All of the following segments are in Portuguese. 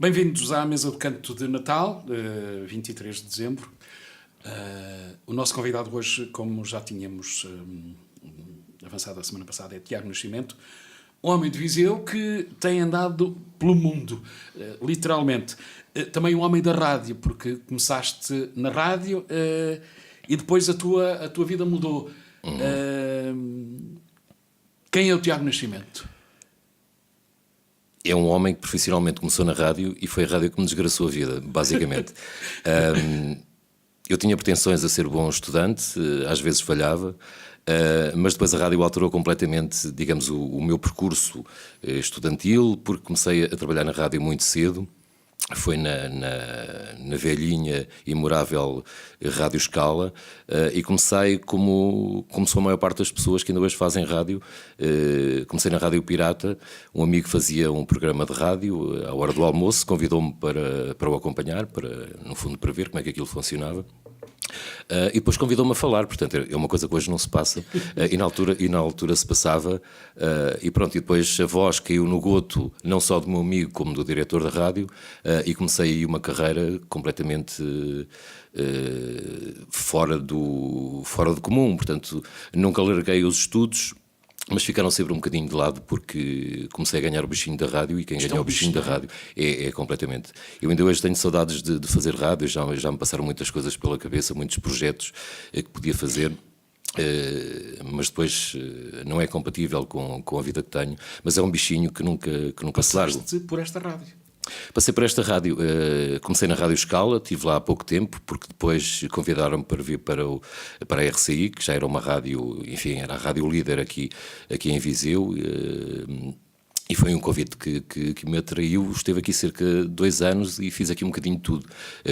Bem-vindos à mesa do canto de Natal, 23 de dezembro. O nosso convidado hoje, como já tínhamos avançado a semana passada, é Tiago Nascimento, um homem de Viseu que tem andado pelo mundo, literalmente. Também um homem da rádio, porque começaste na rádio e depois a tua vida mudou. Quem é o Tiago Nascimento? É um homem que profissionalmente começou na rádio e foi a rádio que me desgraçou a vida, basicamente. Eu tinha pretensões a ser bom estudante, às vezes falhava, mas depois a rádio alterou completamente, digamos, o meu percurso estudantil, porque comecei a trabalhar na rádio muito cedo. Foi na velhinha e memorável Rádio Escala, e comecei como sou a maior parte das pessoas que ainda hoje fazem rádio. Comecei na Rádio Pirata. Um amigo fazia um programa de rádio à hora do almoço, convidou-me para o acompanhar, no fundo para ver como é que aquilo funcionava. E depois convidou-me a falar, portanto é uma coisa que hoje não se passa, e na altura se passava, e pronto, e depois a voz caiu no goto não só do meu amigo como do diretor da rádio, e comecei aí uma carreira completamente fora do comum. Portanto nunca larguei os estudos, mas ficaram sempre um bocadinho de lado, porque comecei a ganhar o bichinho da rádio, e quem ganha o bichinho da rádio é completamente. Eu ainda hoje tenho saudades de fazer rádio, já me passaram muitas coisas pela cabeça, muitos projetos que podia fazer, mas depois não é compatível com a vida que tenho, mas é um bichinho que nunca se larga. Passaste por esta rádio? Passei por esta rádio, comecei na Rádio Escala, estive lá há pouco tempo, porque depois convidaram-me para vir para a RCI, que já era uma rádio, enfim, era a rádio líder aqui em Viseu, e foi um convite que me atraiu. Esteve aqui cerca de 2 anos e fiz aqui um bocadinho de tudo.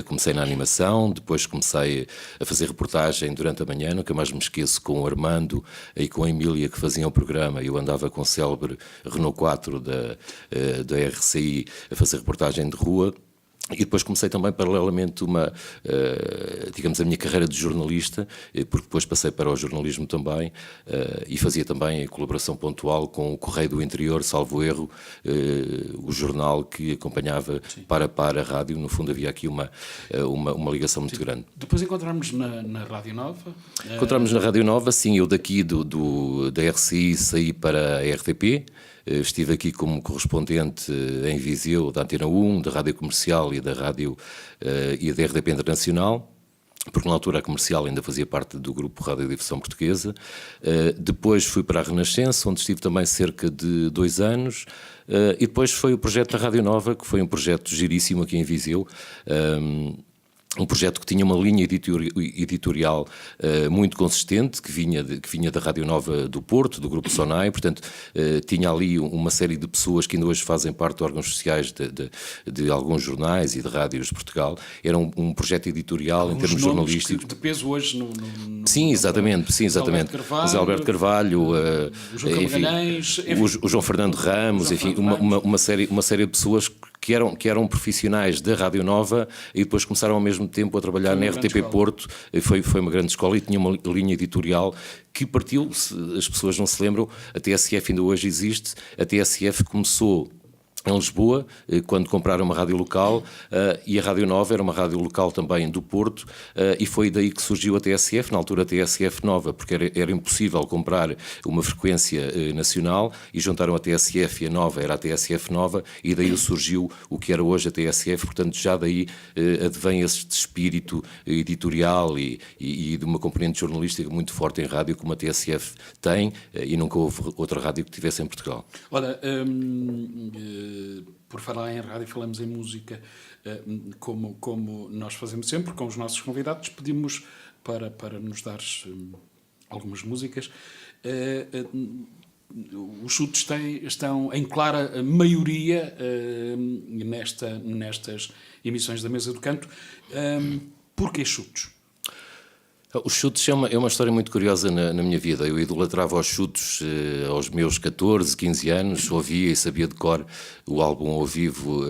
Comecei na animação, depois comecei a fazer reportagem durante a manhã, nunca mais me esqueço, com o Armando e com a Emília, que faziam o programa. Eu andava com o célebre Renault 4 da RCI a fazer reportagem de rua. E depois comecei também, paralelamente, digamos, a minha carreira de jornalista, porque depois passei para o jornalismo também, e fazia também a colaboração pontual com o Correio do Interior, salvo erro, o jornal que acompanhava para a rádio. No fundo havia aqui uma ligação muito grande. Depois encontramos na Rádio Nova? Encontramos na Rádio Nova, sim. Eu daqui da RCI saí para a RTP. Estive aqui como correspondente em Viseu da Antena 1, da Rádio Comercial e da Rádio e da RDP Internacional, porque na altura a Comercial ainda fazia parte do grupo Rádio Difusão Portuguesa. Depois fui para a Renascença, onde estive também cerca de 2 anos, e depois foi o projeto da Rádio Nova, que foi um projeto giríssimo aqui em Viseu. Um projeto que tinha uma linha editorial muito consistente, que vinha da Rádio Nova do Porto, do Grupo Sonai. Portanto, tinha ali uma série de pessoas que ainda hoje fazem parte de órgãos sociais de alguns jornais e de rádios de Portugal. Era um projeto editorial em termos jornalísticos. De peso hoje no Sim, exatamente. José Alberto Carvalho, o João Magalhães, o João Fernando Ramos, enfim, uma série de pessoas que eram profissionais da Rádio Nova e depois começaram ao mesmo tempo a trabalhar na RTP Porto. Foi uma grande escola e tinha uma linha editorial que partiu, se as pessoas não se lembram, a TSF ainda hoje existe. A TSF começou em Lisboa, quando compraram uma rádio local, e a Rádio Nova era uma rádio local também do Porto, e foi daí que surgiu a TSF, na altura a TSF Nova, porque era impossível comprar uma frequência nacional, e juntaram a TSF e a Nova, era a TSF Nova, e daí surgiu o que era hoje a TSF. Portanto, já daí advém este espírito editorial e de uma componente jornalística muito forte em rádio, como a TSF tem, e nunca houve outra rádio que tivesse em Portugal. Ora, por falar em rádio, falamos em música, como nós fazemos sempre com os nossos convidados, pedimos para nos dares algumas músicas. Os chutes estão em clara maioria nestas emissões da Mesa do Canto. Porquê chutes? Os Chutes é uma história muito curiosa na minha vida. Eu idolatrava os Chutes aos meus 14, 15 anos, ouvia e sabia de cor o álbum ao vivo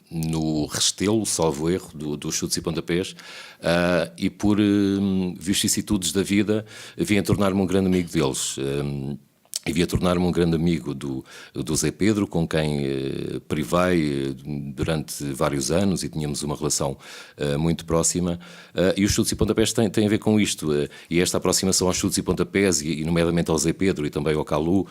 no Restelo, salvo erro, dos Chutes e Pontapés, e por vicissitudes da vida vim a tornar-me um grande amigo deles. e via tornar-me um grande amigo do Zé Pedro, com quem privei durante vários anos e tínhamos uma relação muito próxima. E os chutes e pontapés têm a ver com isto. E esta aproximação aos chutes e pontapés, e nomeadamente ao Zé Pedro e também ao Calu,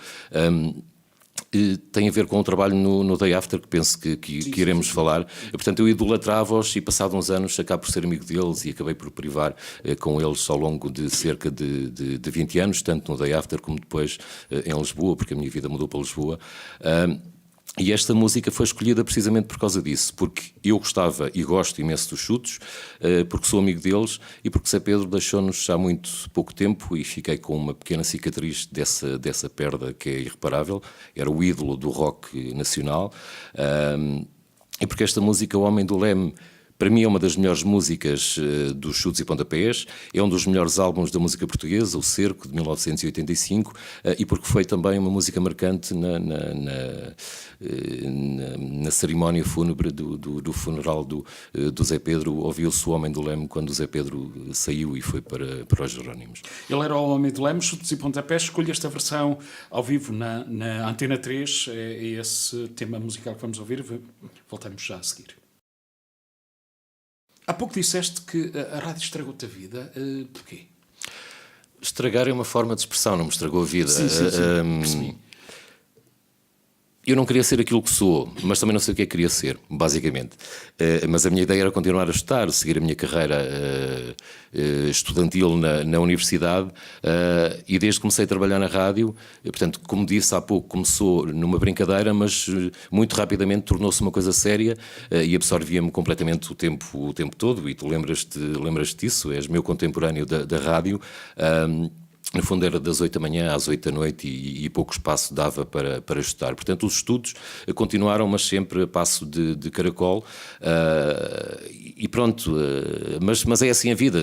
tem a ver com o trabalho no Day After, que penso que iremos falar. Portanto, eu idolatrava-os e, passado uns anos, acabo por ser amigo deles e acabei por privar com eles ao longo de cerca de 20 anos, tanto no Day After como depois em Lisboa, porque a minha vida mudou para Lisboa. E esta música foi escolhida precisamente por causa disso, porque eu gostava e gosto imenso dos Chutos, porque sou amigo deles e porque Zé Pedro deixou-nos há muito pouco tempo e fiquei com uma pequena cicatriz dessa perda que é irreparável. Era o ídolo do rock nacional. E porque esta música, O Homem do Leme, para mim é uma das melhores músicas dos Chutes e Pontapés, é um dos melhores álbuns da música portuguesa, O Cerco, de 1985, e porque foi também uma música marcante na cerimónia fúnebre do funeral do Zé Pedro. Ouviu-se O Homem do Leme quando o Zé Pedro saiu e foi para os Jerónimos. Ele era O Homem do Leme, Chutes e Pontapés. Escolhi esta versão ao vivo na Antena 3, é esse tema musical que vamos ouvir. Voltamos já a seguir. Há pouco disseste que a rádio estragou-te a vida. Porquê? Estragar é uma forma de expressão, não me estragou a vida. Sim. Percebi. Eu não queria ser aquilo que sou, mas também não sei o que é que queria ser, basicamente. Mas a minha ideia era continuar a estudar, seguir a minha carreira estudantil na universidade, e desde que comecei a trabalhar na rádio, portanto, como disse há pouco, começou numa brincadeira, mas muito rapidamente tornou-se uma coisa séria e absorvia-me completamente o tempo todo, e tu lembras-te disso, és meu contemporâneo da rádio. No fundo era das 8 da manhã às 8 da noite e pouco espaço dava para estudar. Portanto, os estudos continuaram, mas sempre a passo de caracol. E pronto, mas é assim a vida.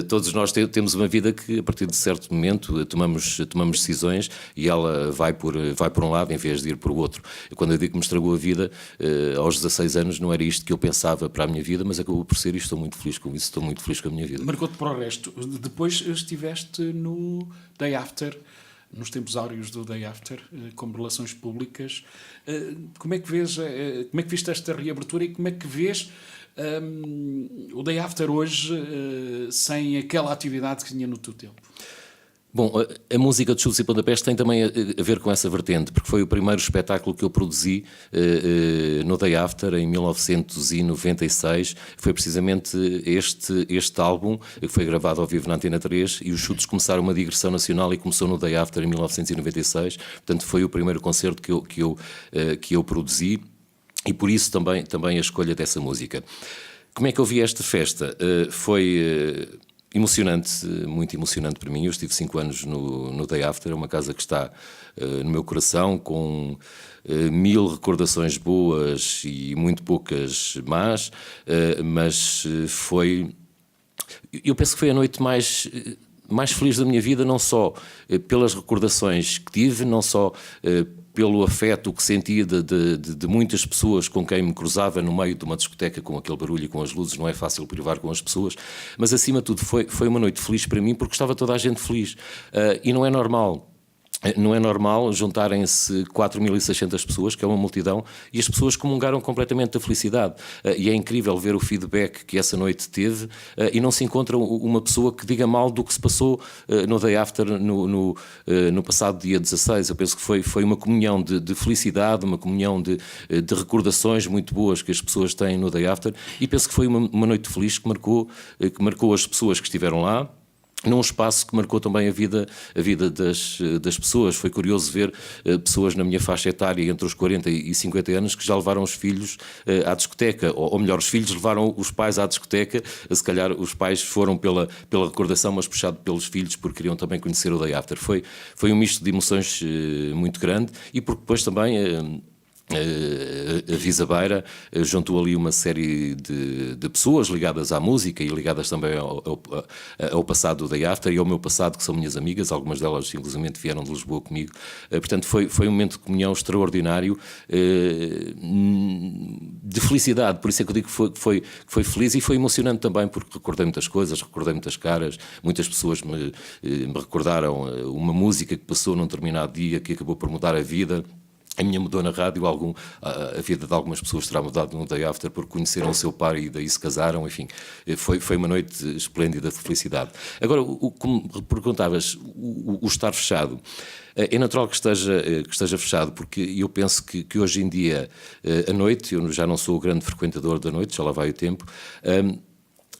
Todos nós temos uma vida que, a partir de certo momento, tomamos decisões e ela vai por um lado em vez de ir por outro. Quando eu digo que me estragou a vida, aos 16 anos não era isto que eu pensava para a minha vida, mas acabou por ser e estou muito feliz com isso, estou muito feliz com a minha vida. Marcou-te para o resto. Depois estiveste no Day After, nos tempos áureos do Day After, como relações públicas. Como é que viste esta reabertura e como é que vês o Day After hoje sem aquela atividade que tinha no teu tempo? Bom, a música de Chutes e Pontapés tem também a ver com essa vertente, porque foi o primeiro espetáculo que eu produzi no Day After, em 1996. Foi precisamente este álbum que foi gravado ao vivo na Antena 3 e os Chutes começaram uma digressão nacional e começou no Day After em 1996. Portanto, foi o primeiro concerto que eu produzi e por isso também a escolha dessa música. Como é que eu vi esta festa? Foi emocionante, muito emocionante para mim. Eu estive 5 anos no Day After, é uma casa que está no meu coração, com 1000 recordações boas e muito poucas más, mas foi... Eu penso que foi a noite mais feliz da minha vida, não só pelas recordações que tive, não só pelo afeto que sentia de muitas pessoas com quem me cruzava no meio de uma discoteca com aquele barulho e com as luzes, não é fácil privar com as pessoas, mas acima de tudo foi uma noite feliz para mim porque estava toda a gente feliz, e não é normal. Não é normal juntarem-se 4.600 pessoas, que é uma multidão, e as pessoas comungaram completamente da felicidade. E é incrível ver o feedback que essa noite teve, e não se encontra uma pessoa que diga mal do que se passou no Day After no passado dia 16. Eu penso que foi uma comunhão de felicidade, uma comunhão de recordações muito boas que as pessoas têm no Day After, e penso que foi uma noite feliz que marcou as pessoas que estiveram lá, num espaço que marcou também a vida das pessoas. Foi curioso ver pessoas na minha faixa etária, entre os 40 e 50 anos, que já levaram os filhos à discoteca, ou melhor, os filhos levaram os pais à discoteca. Se calhar os pais foram pela recordação, mas puxado pelos filhos, porque queriam também conhecer o Day After. Foi um misto de emoções muito grande, e porque depois também... a Visa Beira juntou ali uma série de pessoas ligadas à música e ligadas também ao passado do Day After e ao meu passado, que são minhas amigas, algumas delas inclusive vieram de Lisboa comigo. Portanto foi um momento de comunhão extraordinário, de de felicidade, por isso é que eu digo que foi feliz e foi emocionante também, porque recordei muitas coisas, recordei muitas caras, muitas pessoas me recordaram uma música que passou num determinado dia que acabou por mudar a vida. A minha mudou na rádio, a vida de algumas pessoas terá mudado no Day After porque conheceram o seu par e daí se casaram, enfim, foi uma noite esplêndida de felicidade. Agora, como perguntavas, o estar fechado, é natural que esteja fechado, porque eu penso que hoje em dia, à noite, eu já não sou o grande frequentador da noite, já lá vai o tempo,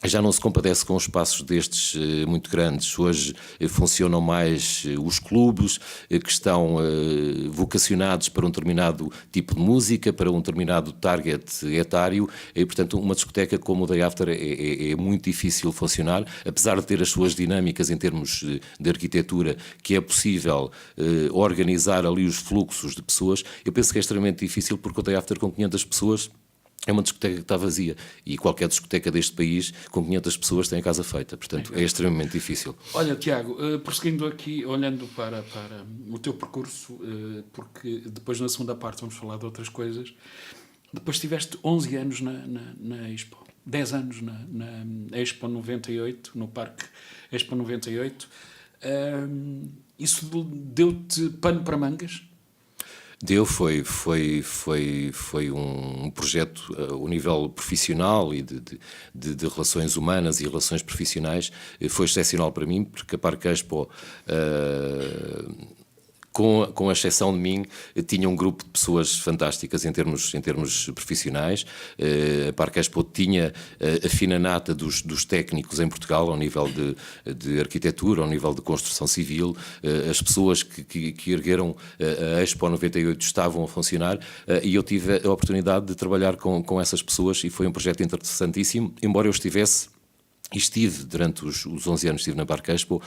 já não se compadece com espaços destes muito grandes. Hoje funcionam mais os clubes que estão vocacionados para um determinado tipo de música, para um determinado target etário, e portanto uma discoteca como o Day After é muito difícil funcionar, apesar de ter as suas dinâmicas em termos de arquitetura, que é possível organizar ali os fluxos de pessoas. Eu penso que é extremamente difícil porque o Day After com 500 pessoas é uma discoteca que está vazia e qualquer discoteca deste país com 500 pessoas tem a casa feita, portanto é extremamente difícil. Olha, Tiago, prosseguindo aqui, olhando para o teu percurso, porque depois na segunda parte vamos falar de outras coisas, depois tiveste 11 anos na Expo, 10 anos na Expo 98, no Parque Expo 98, isso deu-te pano para mangas? Foi um projeto ao nível profissional e de relações humanas e relações profissionais, foi excepcional para mim, porque a Parque Expo, com a exceção de mim, tinha um grupo de pessoas fantásticas em termos profissionais. A Parque Expo tinha a fina nata dos técnicos em Portugal, ao nível de arquitetura, ao nível de construção civil. As pessoas que ergueram a Expo 98 estavam a funcionar, e eu tive a oportunidade de trabalhar com essas pessoas e foi um projeto interessantíssimo, embora eu estivesse... E estive, durante os 11 anos, estive na Parque Expo,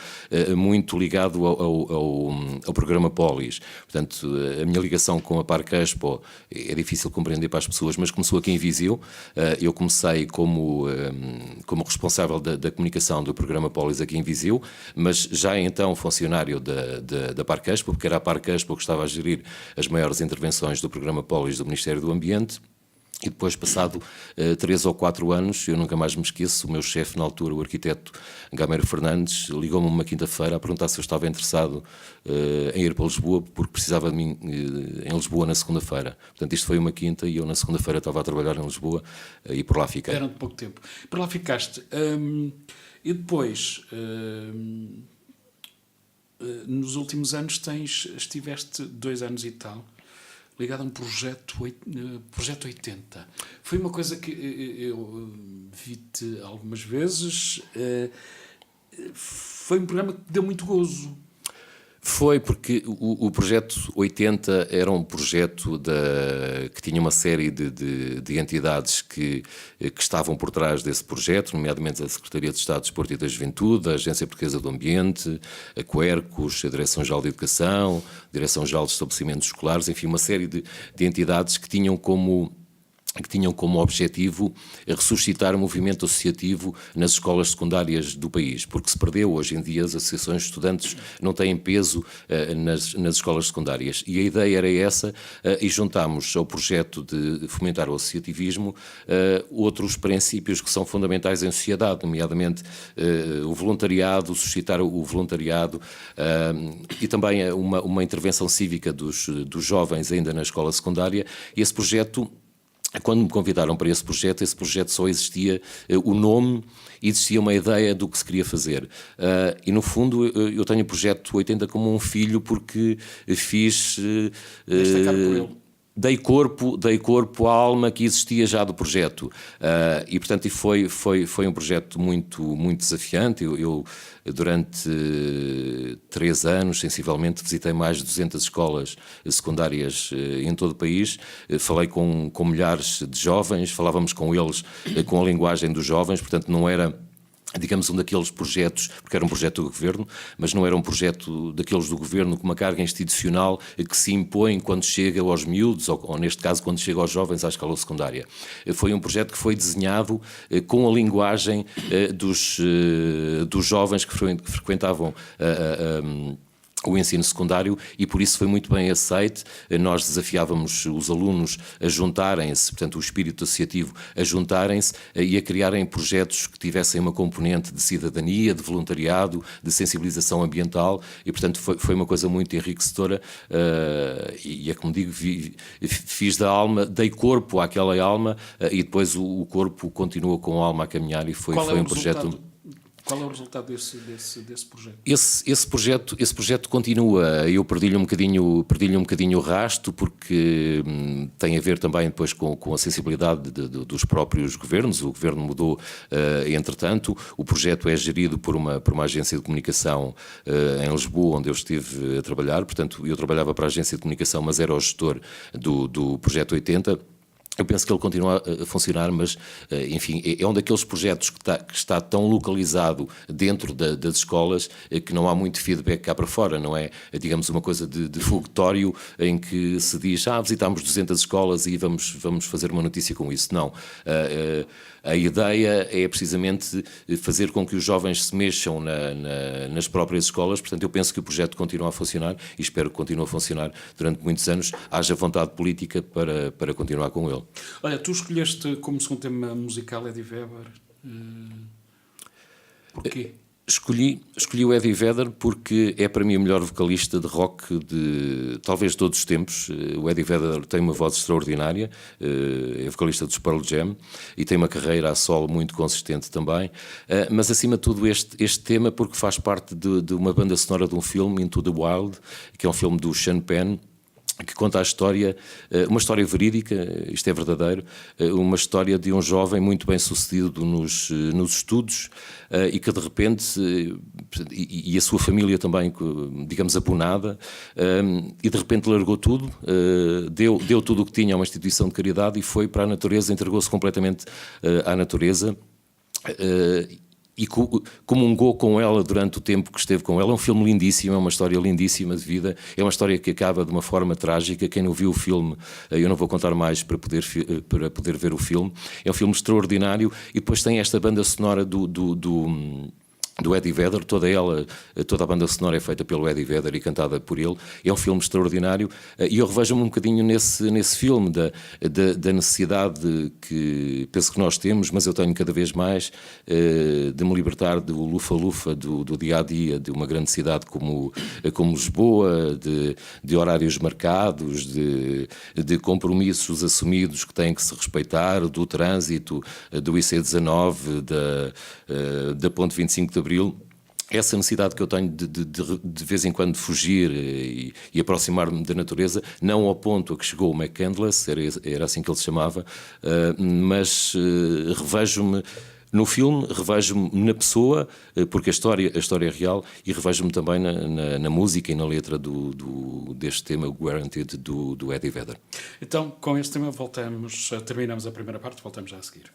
muito ligado ao programa Polis. Portanto, a minha ligação com a Parque Expo é difícil compreender para as pessoas, mas começou aqui em Viseu. Eu comecei como responsável da comunicação do programa Polis aqui em Viseu, mas já então funcionário da Parque Expo, porque era a Parque Expo que estava a gerir as maiores intervenções do programa Polis do Ministério do Ambiente. E depois, passado 3 ou 4 anos, eu nunca mais me esqueço, o meu chefe na altura, o arquiteto Gameiro Fernandes, ligou-me uma quinta-feira a perguntar se eu estava interessado em ir para Lisboa, porque precisava de mim em Lisboa na segunda-feira. Portanto, isto foi uma quinta e eu na segunda-feira estava a trabalhar em Lisboa e por lá fiquei. Era de pouco tempo. Por lá ficaste. E depois... nos últimos anos estiveste 2 anos e tal ligado a um projeto 80. Foi uma coisa que eu vi-te algumas vezes. Foi um programa que deu muito gozo. Foi porque o projeto 80 era um projeto que tinha uma série de entidades que estavam por trás desse projeto, nomeadamente a Secretaria de Estado de Desporto e da Juventude, a Agência Portuguesa do Ambiente, a Quercus, a Direção-Geral de Educação, a Direção-Geral de Estabelecimentos Escolares, enfim, uma série de entidades que tinham como objetivo ressuscitar o movimento associativo nas escolas secundárias do país, porque se perdeu hoje em dia, as associações de estudantes não têm peso nas escolas secundárias. E a ideia era essa, e juntámos ao projeto de fomentar o associativismo outros princípios que são fundamentais em sociedade, nomeadamente o voluntariado, suscitar o voluntariado e também uma intervenção cívica dos jovens ainda na escola secundária. E esse projeto, quando me convidaram para esse projeto só existia o nome e existia uma ideia do que se queria fazer. E, no fundo, eu tenho o projeto 80 como um filho porque fiz... Dei corpo à alma que existia já do projeto. E, portanto, foi um projeto muito, muito desafiante. Eu, durante 3 anos, sensivelmente, visitei mais de 200 escolas secundárias em todo o país. Falei com milhares de jovens, falávamos com eles com a linguagem dos jovens, portanto, não era... digamos, um daqueles projetos, porque era um projeto do Governo, mas não era um projeto daqueles do Governo com uma carga institucional que se impõe quando chega aos miúdos, ou neste caso, quando chega aos jovens à escola secundária. Foi um projeto que foi desenhado com a linguagem dos jovens que frequentavam o ensino secundário, e por isso foi muito bem aceite. Nós desafiávamos os alunos a juntarem-se, portanto o espírito associativo, a juntarem-se e a criarem projetos que tivessem uma componente de cidadania, de voluntariado, de sensibilização ambiental, e portanto foi uma coisa muito enriquecedora, e é como digo, fiz da alma, dei corpo àquela alma, e depois o corpo continua com a alma a caminhar, e foi um projeto... Qual é o resultado desse projeto? Esse projeto continua. Eu perdi-lhe um bocadinho o rasto, porque tem a ver também depois com a sensibilidade dos próprios governos. O governo mudou, entretanto. O projeto é gerido por uma agência de comunicação em Lisboa, onde eu estive a trabalhar. Portanto, eu trabalhava para a agência de comunicação, mas era o gestor do Projeto 80. Eu penso que ele continua a funcionar, mas, enfim, é um daqueles projetos que está tão localizado dentro das escolas que não há muito feedback cá para fora, não é, digamos, uma coisa de fogotório em que se diz, visitámos 200 escolas e vamos fazer uma notícia com isso. Não. A ideia é precisamente fazer com que os jovens se mexam nas próprias escolas. Portanto, eu penso que o projeto continua a funcionar e espero que continue a funcionar durante muitos anos. Haja vontade política para continuar com ele. Olha, tu escolheste como segundo tema musical Eddie Vedder. Porquê? Escolhi o Eddie Vedder porque é para mim o melhor vocalista de rock talvez de todos os tempos. O Eddie Vedder tem uma voz extraordinária, é vocalista dos Pearl Jam e tem uma carreira a solo muito consistente também, mas acima de tudo este tema porque faz parte de uma banda sonora de um filme, Into the Wild, que é um filme do Sean Penn, que conta a história, uma história verídica, isto é verdadeiro, uma história de um jovem muito bem sucedido nos estudos e que de repente, e a sua família também, digamos, apunada, e de repente largou tudo, deu tudo o que tinha a uma instituição de caridade e foi para a natureza, entregou-se completamente à natureza, e comungou com ela durante o tempo que esteve com ela. É um filme lindíssimo, é uma história lindíssima de vida, é uma história que acaba de uma forma trágica. Quem não viu o filme, eu não vou contar mais para poder ver o filme. É um filme extraordinário e depois tem esta banda sonora do Eddie Vedder, toda a banda sonora é feita pelo Eddie Vedder e cantada por ele. É um filme extraordinário e eu revejo-me um bocadinho nesse filme da necessidade que penso que nós temos, mas eu tenho cada vez mais de me libertar do lufa-lufa do dia-a-dia de uma grande cidade como Lisboa, de horários marcados, de compromissos assumidos que têm que se respeitar, do trânsito, do IC19, da Ponte 25 de Abril. Essa necessidade que eu tenho de vez em quando fugir e aproximar-me da natureza, não ao ponto a que chegou o McCandless, era assim que ele se chamava, mas revejo-me no filme, revejo-me na pessoa, porque a história é real, e revejo-me também na música e na letra deste tema Guaranteed do Eddie Vedder. Então, com este tema terminamos a primeira parte, voltamos já a seguir.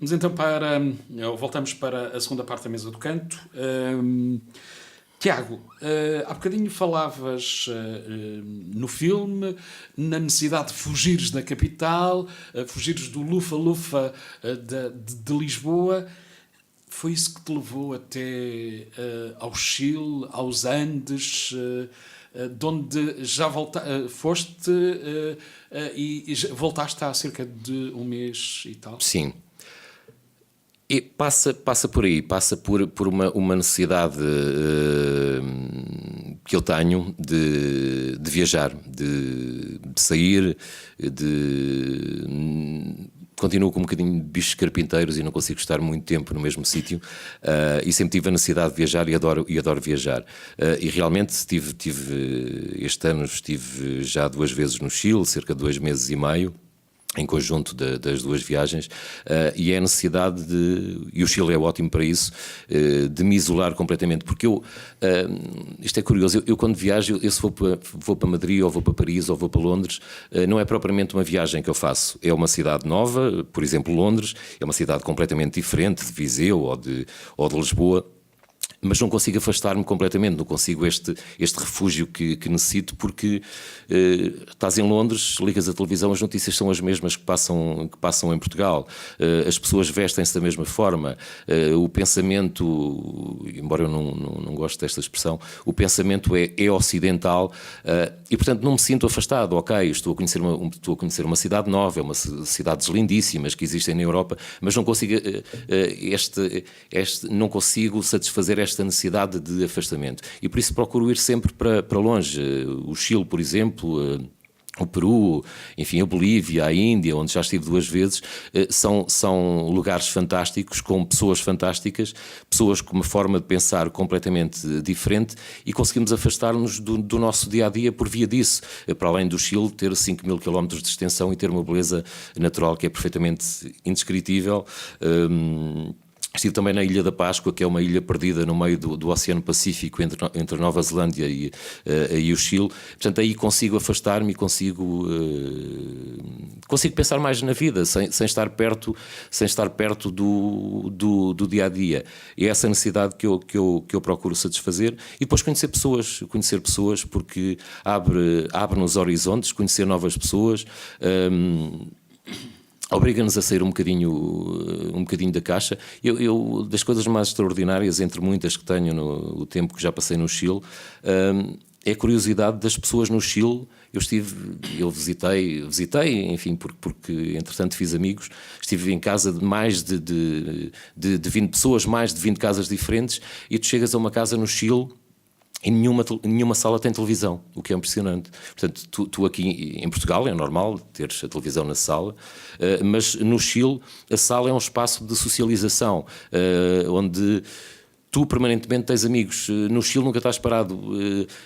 Vamos então voltamos para a segunda parte da mesa do canto. Tiago, há bocadinho falavas no filme na necessidade de fugires da capital, fugires do lufa-lufa de Lisboa. Foi isso que te levou até ao Chile, aos Andes, de onde já foste e voltaste há cerca de um mês e tal? Sim. E passa por aí, passa por uma necessidade que eu tenho de viajar, de sair, continuo com um bocadinho de bichos carpinteiros e não consigo estar muito tempo no mesmo sítio, e sempre tive a necessidade de viajar e adoro viajar. E realmente este ano estive já 2 vezes no Chile, cerca de 2 meses e meio, em conjunto das 2 viagens, e é a necessidade e o Chile é ótimo para isso, de me isolar completamente, porque isto é curioso, eu quando viajo, se vou para Madrid, ou vou para Paris, ou vou para Londres, não é propriamente uma viagem que eu faço, é uma cidade nova, por exemplo Londres, é uma cidade completamente diferente de Viseu ou de Lisboa, mas não consigo afastar-me completamente, não consigo este refúgio que necessito, porque estás em Londres, ligas a televisão, as notícias são as mesmas que passam em Portugal, as pessoas vestem-se da mesma forma, o pensamento, embora eu não goste desta expressão, o pensamento é ocidental, e portanto não me sinto afastado. Ok, estou a conhecer uma cidade nova, uma cidades lindíssimas que existem na Europa, mas não consigo não consigo satisfazer esta necessidade de afastamento. E por isso procuro ir sempre para longe. O Chile, por exemplo, o Peru, enfim, a Bolívia, a Índia, onde já estive 2 vezes, são lugares fantásticos, com pessoas fantásticas, pessoas com uma forma de pensar completamente diferente, e conseguimos afastar-nos do nosso dia-a-dia por via disso. Para além do Chile ter 5.000 quilómetros de extensão e ter uma beleza natural que é perfeitamente indescritível. Estive também na Ilha da Páscoa, que é uma ilha perdida no meio do Oceano Pacífico, entre a Nova Zelândia e o Chile. Portanto, aí consigo afastar-me e consigo pensar mais na vida, sem estar perto do dia-a-dia. E é essa necessidade que eu procuro satisfazer. E depois conhecer pessoas, porque abre-nos horizontes, conhecer novas pessoas. Obriga-nos a sair um bocadinho da caixa. Eu, das coisas mais extraordinárias, entre muitas que tenho no tempo que já passei no Chile, é a curiosidade das pessoas no Chile. Eu visitei, enfim, porque entretanto fiz amigos, estive em casa de mais de 20 pessoas, mais de 20 casas diferentes, e tu chegas a uma casa no Chile e nenhuma sala tem televisão, o que é impressionante. Portanto, tu aqui em Portugal é normal teres a televisão na sala, mas no Chile a sala é um espaço de socialização, onde tu permanentemente tens amigos. No Chile nunca estás parado.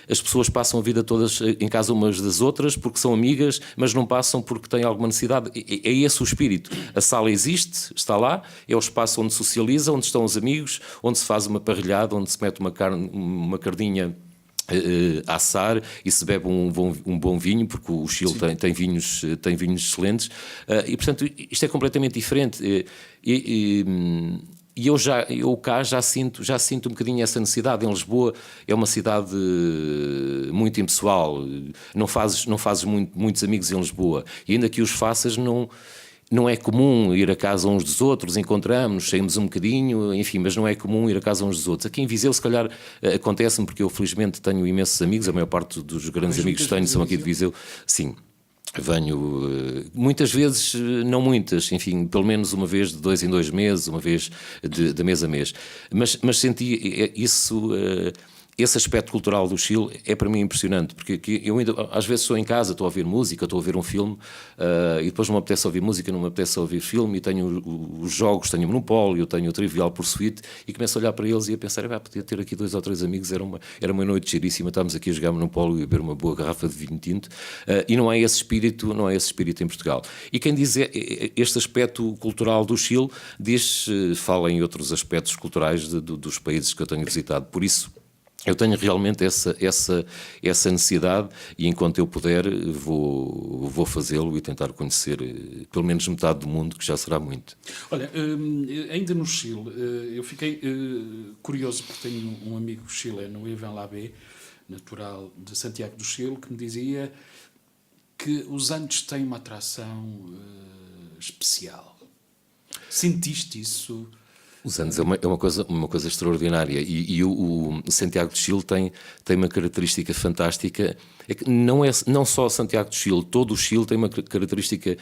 As pessoas passam a vida todas em casa umas das outras porque são amigas, mas não passam porque têm alguma necessidade. É esse o espírito. A sala existe, está lá, é o espaço onde se socializa, onde estão os amigos, onde se faz uma parrilhada, onde se mete uma carninha a assar e se bebe um bom vinho, porque o Chile tem vinhos excelentes, e portanto isto é completamente diferente. E eu cá já sinto um bocadinho essa necessidade. Em Lisboa é uma cidade muito impessoal, não fazes muitos amigos em Lisboa, e ainda que os faças, não é comum ir a casa uns dos outros, encontramos, saímos um bocadinho, enfim, mas não é comum ir a casa uns dos outros. Aqui em Viseu, se calhar, acontece-me, porque eu felizmente tenho imensos amigos, a maior parte dos grandes amigos que tenho são aqui de Viseu. Sim. Venho muitas vezes, não muitas, enfim, pelo menos uma vez de 2 em 2 meses, uma vez de mês a mês. Mas senti isso, esse aspecto cultural do Chile é para mim impressionante, porque eu ainda, às vezes estou em casa, estou a ouvir música, estou a ver um filme, e depois não me apetece ouvir música, não me apetece ouvir filme, e tenho os jogos, tenho o Monopólio, tenho o Trivial Pursuit, e começo a olhar para eles e a pensar, podia ter aqui 2 ou 3 amigos, era uma noite giríssima, estávamos aqui a jogar Monopólio e a beber uma boa garrafa de vinho tinto, e não há esse espírito em Portugal. E quem diz este aspecto cultural do Chile, fala em outros aspectos culturais dos países que eu tenho visitado. Por isso, eu tenho realmente essa necessidade, e enquanto eu puder vou fazê-lo e tentar conhecer pelo menos metade do mundo, que já será muito. Olha, ainda no Chile, eu fiquei curioso, porque tenho um amigo chileno, Ivan Labé, natural de Santiago do Chile, que me dizia que os Andes têm uma atração especial. Sentiste isso? Os Andes é uma coisa extraordinária, e o Santiago do Chile tem uma característica fantástica. É que não só Santiago do Chile, todo o Chile tem uma característica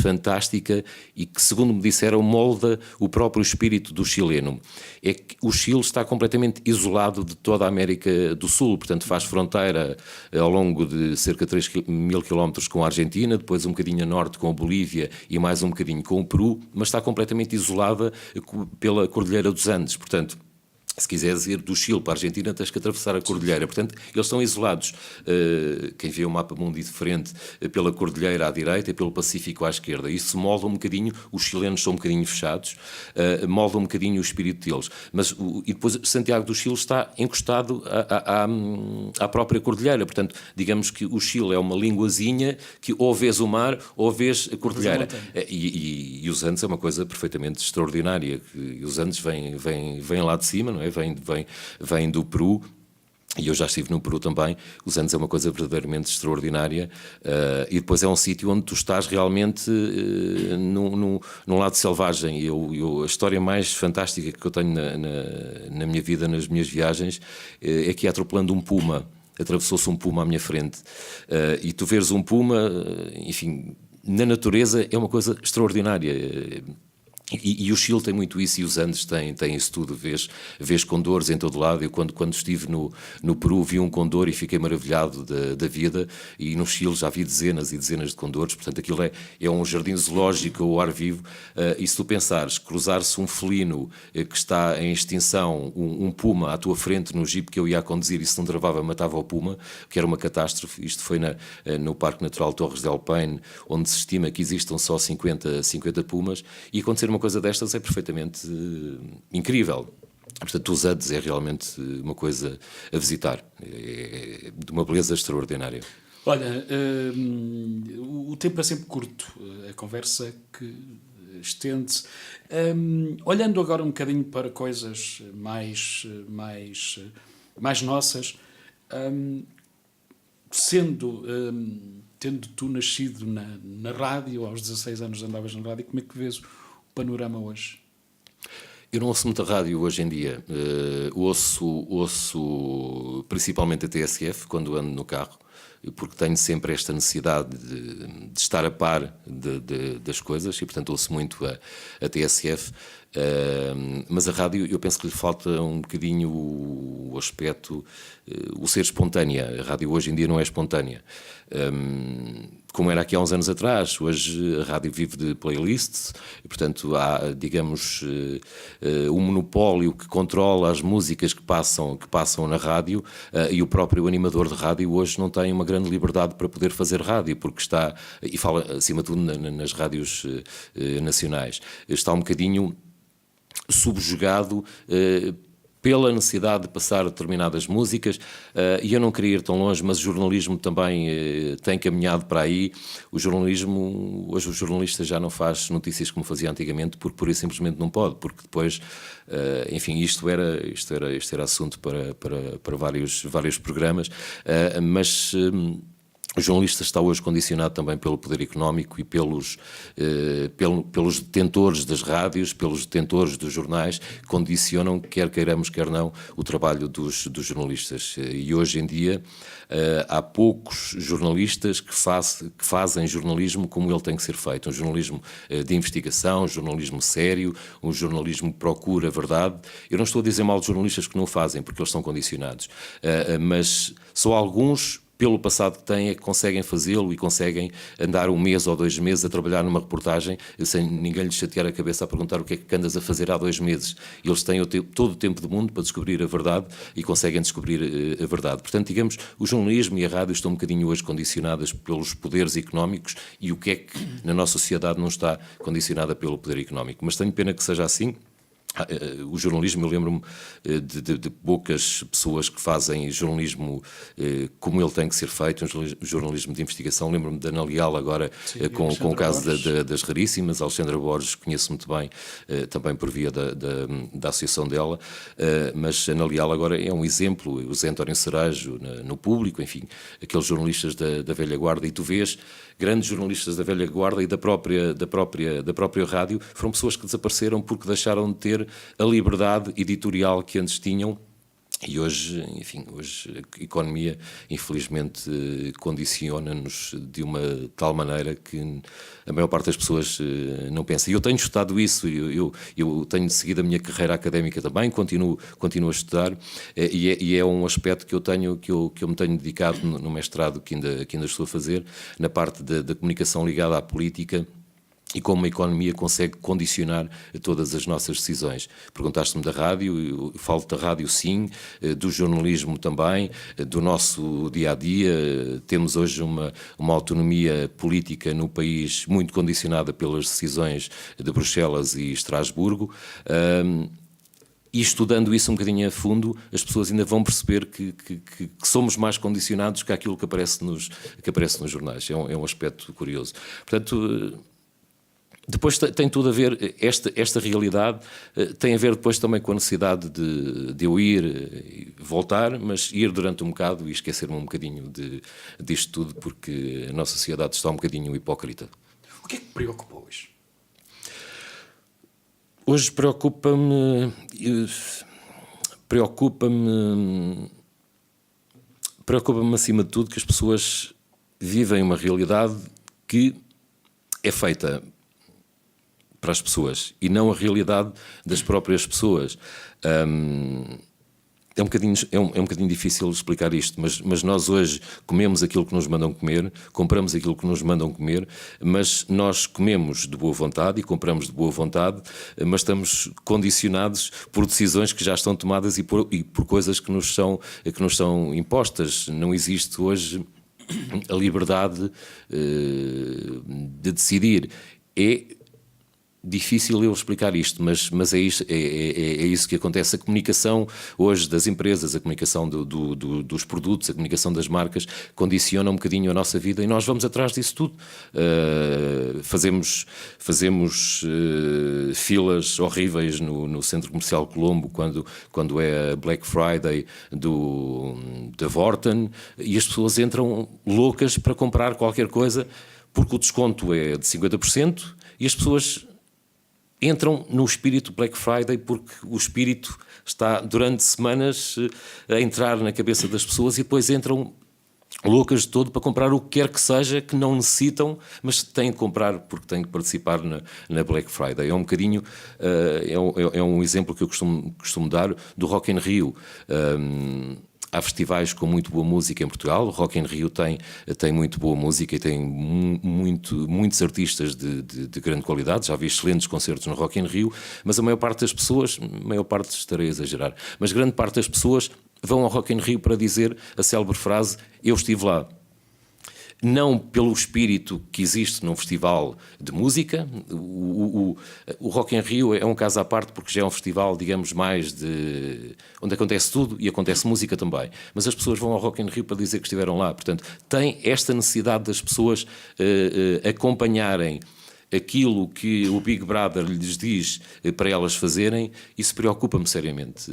fantástica, e que, segundo me disseram, molda o próprio espírito do chileno. É que o Chile está completamente isolado de toda a América do Sul, portanto faz fronteira ao longo de cerca de 3.000 quilómetros com a Argentina, depois um bocadinho a norte com a Bolívia e mais um bocadinho com o Peru, mas está completamente isolada pela Cordilheira dos Andes. Portanto, se quiseres ir do Chile para a Argentina, tens que atravessar a Cordilheira. Portanto, eles estão isolados. Quem vê o mapa mundo diferente, pela Cordilheira à direita e pelo Pacífico à esquerda. Isso molda um bocadinho, os chilenos são um bocadinho fechados, molda um bocadinho o espírito deles. E depois Santiago do Chile está encostado à própria Cordilheira. Portanto, digamos que o Chile é uma linguazinha que ou vês o mar ou vês a Cordilheira. E os Andes é uma coisa perfeitamente extraordinária. E os Andes vêm lá de cima, não é? é? Vem do Peru. E eu já estive no Peru também. Os Andes é uma coisa verdadeiramente extraordinária, e depois é um sítio onde tu estás realmente num lado selvagem. A história mais fantástica que eu tenho na minha vida, nas minhas viagens, é que atropelando um puma. Atravessou-se um puma à minha frente. E tu veres um puma, enfim, na natureza é uma coisa extraordinária. E o Chile tem muito isso, e os Andes têm isso tudo. Vês condores em todo lado. Eu quando estive no Peru vi um condor e fiquei maravilhado da vida, e no Chile já vi dezenas e dezenas de condores. Portanto, aquilo é um jardim zoológico ao ar vivo. E se tu pensares, cruzar-se um felino que está em extinção, um puma à tua frente no jipe que eu ia a conduzir, e se não travava, matava o puma, que era uma catástrofe. Isto foi no Parque Natural Torres del Paine, onde se estima que existam só 50 pumas, e acontecer uma coisa destas é perfeitamente incrível. Portanto, os Andes é realmente uma coisa a visitar, é de uma beleza extraordinária. Olha, o tempo é sempre curto, a conversa que estende-se. Olhando agora um bocadinho para coisas mais nossas, tendo tu nascido na rádio, aos 16 anos andavas na rádio, como é que vês o panorama hoje? Eu não ouço muita rádio hoje em dia. Ouço principalmente a TSF quando ando no carro, porque tenho sempre esta necessidade de estar a par das coisas, e portanto ouço muito a TSF. Mas a rádio, eu penso que lhe falta um bocadinho o aspecto, o ser espontânea. A rádio hoje em dia não é espontânea, como era aqui há uns anos atrás. Hoje a rádio vive de playlists, e portanto há, digamos, um monopólio que controla as músicas que passam na rádio, e o próprio animador de rádio hoje não tem uma grande liberdade para poder fazer rádio, porque está, e fala acima de tudo nas rádios nacionais, está um bocadinho subjugado pela necessidade de passar determinadas músicas, e eu não queria ir tão longe, mas o jornalismo também tem caminhado para aí. Hoje o jornalista já não faz notícias como fazia antigamente, porque por isso simplesmente não pode, porque depois, enfim, isto era assunto para vários programas, mas o jornalista está hoje condicionado também pelo poder económico e pelos detentores das rádios, pelos detentores dos jornais, que condicionam, quer queiramos, quer não, o trabalho dos jornalistas. E hoje em dia há poucos jornalistas que fazem jornalismo como ele tem que ser feito. Um jornalismo de investigação, um jornalismo sério, um jornalismo que procura a verdade. Eu não estou a dizer mal de jornalistas que não o fazem, porque eles são condicionados, mas só alguns, pelo passado que têm, é que conseguem fazê-lo e conseguem andar 1 mês ou 2 meses a trabalhar numa reportagem sem ninguém lhes chatear a cabeça a perguntar o que é que andas a fazer há 2 meses. Eles têm todo o tempo do mundo para descobrir a verdade e conseguem descobrir a verdade. Portanto, digamos, o jornalismo e a rádio estão um bocadinho hoje condicionadas pelos poderes económicos, e o que é que na nossa sociedade não está condicionada pelo poder económico. Mas tenho pena que seja assim. O jornalismo, eu lembro-me de poucas pessoas que fazem jornalismo como ele tem que ser feito, um jornalismo de investigação. Lembro-me da Ana Leal agora, sim, com o caso das Raríssimas. A Alexandra Borges conheço muito bem, também por via da associação dela, mas a Ana Leal agora é um exemplo. O Zé António Serajo no Público, enfim, aqueles jornalistas da velha guarda, e tu vês grandes jornalistas da velha guarda e da própria rádio, foram pessoas que desapareceram porque deixaram de ter a liberdade editorial que antes tinham. E hoje, enfim, a economia, infelizmente, condiciona-nos de uma tal maneira que a maior parte das pessoas não pensa. E eu tenho estudado isso, eu tenho seguido a minha carreira académica também, continuo a estudar, e é um aspecto que eu me tenho dedicado no mestrado que ainda estou a fazer, na parte da comunicação ligada à política, e como a economia consegue condicionar todas as nossas decisões. Perguntaste-me da rádio, eu falo da rádio sim, do jornalismo também, do nosso dia-a-dia. Temos hoje uma autonomia política no país muito condicionada pelas decisões de Bruxelas e Estrasburgo. E estudando isso um bocadinho a fundo, as pessoas ainda vão perceber que somos mais condicionados que aquilo que aparece nos jornais. É um aspecto curioso. Portanto, Depois tem tudo a ver, esta realidade tem a ver depois também com a necessidade de eu ir e voltar, mas ir durante um bocado e esquecer-me um bocadinho disto tudo, porque a nossa sociedade está um bocadinho hipócrita. O que é que preocupa hoje? Hoje preocupa-me acima de tudo que as pessoas vivem uma realidade que é feita para as pessoas e não a realidade das próprias pessoas. É um bocadinho difícil explicar isto, mas nós hoje comemos aquilo que nos mandam comer, compramos aquilo que nos mandam comer, mas nós comemos de boa vontade e compramos de boa vontade, mas estamos condicionados por decisões que já estão tomadas e por coisas que nos são impostas. Não existe hoje a liberdade de decidir. É difícil eu explicar isto, mas é isso que acontece. A comunicação hoje das empresas, a comunicação dos produtos, a comunicação das marcas condiciona um bocadinho a nossa vida e nós vamos atrás disso tudo. Fazemos filas horríveis no Centro Comercial Colombo quando é a Black Friday da Vorten e as pessoas entram loucas para comprar qualquer coisa porque o desconto é de 50% e as pessoas entram no espírito Black Friday porque o espírito está durante semanas a entrar na cabeça das pessoas e depois entram loucas de todo para comprar o que quer que seja que não necessitam, mas têm que comprar porque têm que participar na Black Friday. É um bocadinho, é um exemplo que eu costumo dar do Rock in Rio. Há festivais com muito boa música em Portugal. O Rock in Rio tem muito boa música e tem muitos artistas de grande qualidade. Já vi excelentes concertos no Rock in Rio, mas a maior parte das pessoas, estarei a exagerar, mas grande parte das pessoas vão ao Rock in Rio para dizer a célebre frase: eu estive lá. Não pelo espírito que existe num festival de música. O Rock in Rio é um caso à parte porque já é um festival, digamos, mais onde acontece tudo e acontece música também. Mas as pessoas vão ao Rock in Rio para dizer que estiveram lá. Portanto, tem esta necessidade das pessoas acompanharem aquilo que o Big Brother lhes diz para elas fazerem. Isso preocupa-me seriamente.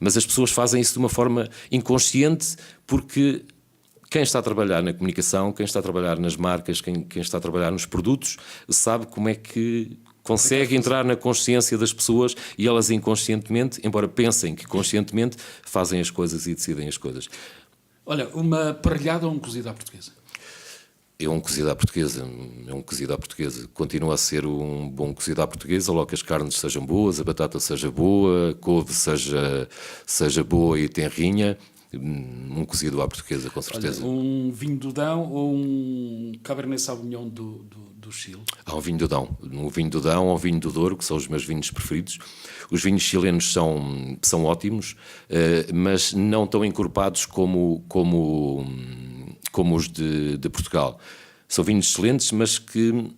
Mas as pessoas fazem isso de uma forma inconsciente porque quem está a trabalhar na comunicação, quem está a trabalhar nas marcas, quem está a trabalhar nos produtos, sabe como é que consegue entrar na consciência das pessoas e elas inconscientemente, embora pensem que conscientemente, fazem as coisas e decidem as coisas. Olha, uma parrilhada ou um cozido à portuguesa? É um cozido à portuguesa. Continua a ser um bom cozido à portuguesa, logo que as carnes sejam boas, a batata seja boa, a couve seja boa e tenrinha. Um cozido à portuguesa, com certeza. Olha, um vinho do Dão ou um Cabernet Sauvignon do Chile? Há um vinho do Dão. Um vinho do Dão ou um vinho do Douro, que são os meus vinhos preferidos. Os vinhos chilenos são ótimos, mas não tão encorpados como os de Portugal. São vinhos excelentes, mas que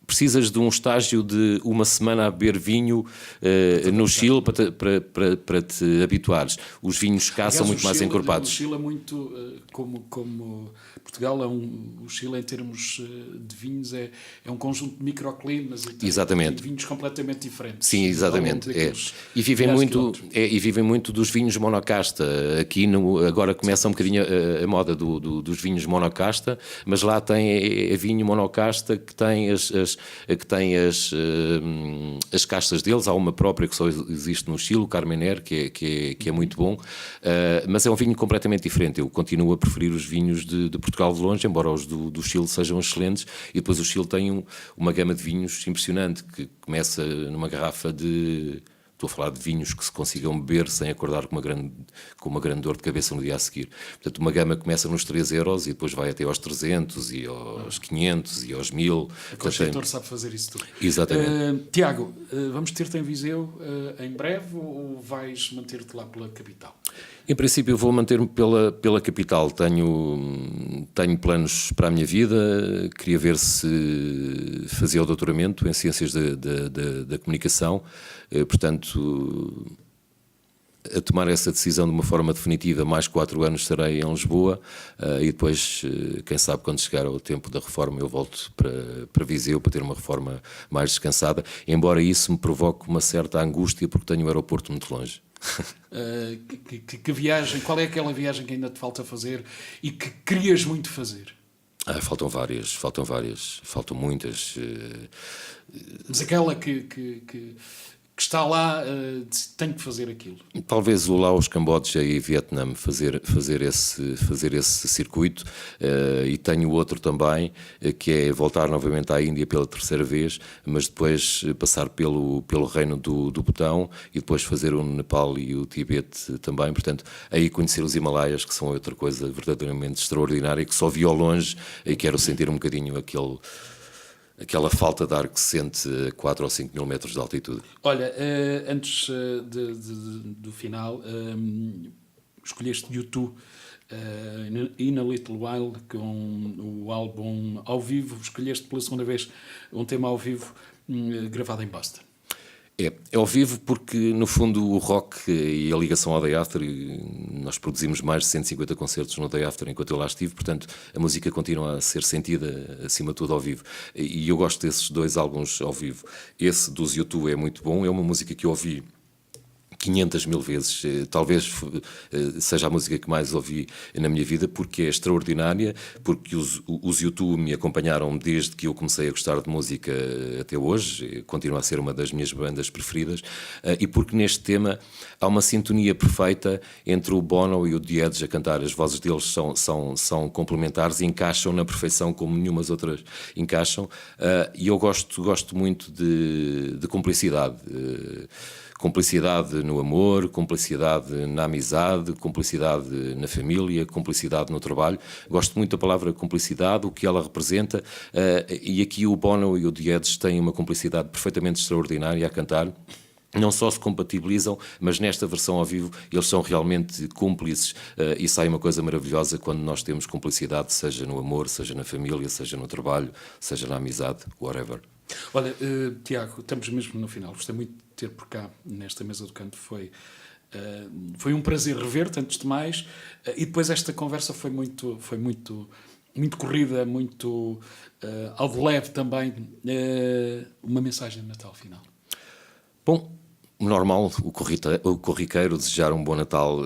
precisas de um estágio de uma semana a beber vinho no Chile para te habituares. Os vinhos cá são muito mais encorpados. O Chile é muito, como Portugal, o Chile em termos de vinhos é um conjunto de microclimas e tem vinhos completamente diferentes. Sim, exatamente. E vivem muito dos vinhos monocasta. Aqui agora começa um bocadinho a moda dos vinhos monocasta, mas lá tem vinho monocasta que tem as castas deles. Há uma própria que só existe no Chile, o Carmener, que é muito bom, mas é um vinho completamente diferente. Eu continuo a preferir os vinhos de Portugal de longe, embora os do Chile sejam excelentes, e depois o Chile tem uma gama de vinhos impressionante, que começa numa garrafa de... Estou a falar de vinhos que se consigam beber sem acordar com uma grande dor de cabeça no dia a seguir. Portanto, uma gama começa nos 3 euros e depois vai até aos 300 e aos 500 e aos 1000. O construtor sabe fazer isso tudo. Exatamente. Tiago, vamos ter-te em Viseu em breve ou vais manter-te lá pela capital? Em princípio, eu vou manter-me pela capital. Tenho planos para a minha vida. Queria ver se fazia o doutoramento em Ciências da Comunicação. Portanto, a tomar essa decisão de uma forma definitiva. Mais 4 anos estarei em Lisboa e depois, quem sabe, quando chegar ao tempo da reforma, eu volto para Viseu para ter uma reforma mais descansada, embora isso me provoque uma certa angústia porque tenho o aeroporto muito longe. Que viagem, qual é aquela viagem que ainda te falta fazer e que querias muito fazer? Faltam muitas. Mas aquela que está lá, tem que fazer aquilo. Talvez o Laos, Camboja e Vietnã fazer esse circuito, e tenho outro também, que é voltar novamente à Índia pela 3ª vez, mas depois passar pelo Reino do Butão e depois fazer o Nepal e o Tibete também. Portanto, aí conhecer os Himalaias, que são outra coisa verdadeiramente extraordinária, que só vi ao longe e quero sentir um bocadinho aquela falta de ar que se sente a 4 ou 5 mil metros de altitude. Olha, antes do final, escolheste U2 In a Little While, com o álbum ao vivo. Escolheste pela segunda vez um tema ao vivo gravado em Boston. É ao vivo porque, no fundo, o rock e a ligação ao Day After, nós produzimos mais de 150 concertos no Day After enquanto eu lá estive, portanto a música continua a ser sentida, acima de tudo, ao vivo. E eu gosto desses 2 álbuns ao vivo. Esse dos U2 é muito bom, é uma música que eu ouvi 500 mil vezes, talvez seja a música que mais ouvi na minha vida, porque é extraordinária, porque os U2 me acompanharam desde que eu comecei a gostar de música até hoje, continua a ser uma das minhas bandas preferidas, e porque neste tema há uma sintonia perfeita entre o Bono e o The Edge a cantar. As vozes deles são complementares e encaixam na perfeição como nenhumas outras encaixam, e eu gosto muito de cumplicidade. Cumplicidade no amor, cumplicidade na amizade, cumplicidade na família, cumplicidade no trabalho. Gosto muito da palavra cumplicidade, o que ela representa, e aqui o Bono e o The Edge têm uma cumplicidade perfeitamente extraordinária a cantar. Não só se compatibilizam, mas nesta versão ao vivo eles são realmente cúmplices, e sai uma coisa maravilhosa quando nós temos cumplicidade, seja no amor, seja na família, seja no trabalho, seja na amizade, whatever. Olha, Tiago, estamos mesmo no final. Gostei muito de ter por cá nesta mesa do canto. Foi um prazer rever-te, antes de mais, e depois esta conversa foi muito corrida, muito ao de leve também. Uma mensagem de Natal final. Bom, normal, o corriqueiro, desejar um bom Natal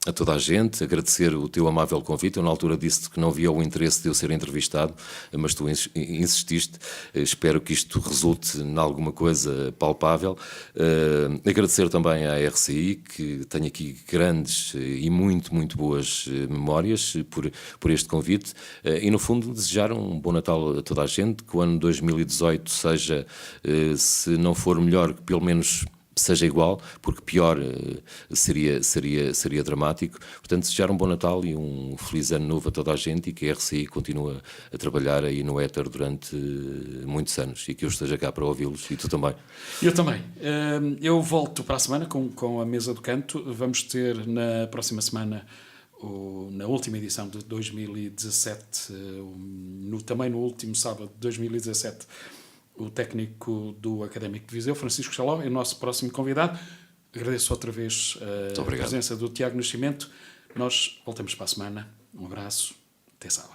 a toda a gente, agradecer o teu amável convite. Eu na altura disse-te que não havia o interesse de eu ser entrevistado, mas tu insististe. Espero que isto resulte em alguma coisa palpável. Agradecer também à RCI, que tenho aqui grandes e muito boas memórias por este convite, e no fundo desejar um bom Natal a toda a gente, que o ano 2018 seja, se não for melhor, que pelo menos seja igual, porque pior seria dramático. Portanto, desejar um bom Natal e um feliz ano novo a toda a gente, e que a RCI continue a trabalhar aí no éter durante muitos anos, e que eu esteja cá para ouvi-los, e tu também. Eu também. Eu volto para a semana com a Mesa do Canto. Vamos ter na próxima semana, na última edição de 2017, também no último sábado de 2017, o técnico do Académico de Viseu, Francisco Chaló, é o nosso próximo convidado. Agradeço outra vez a presença do Tiago Nascimento. Nós voltamos para a semana. Um abraço. Até sábado.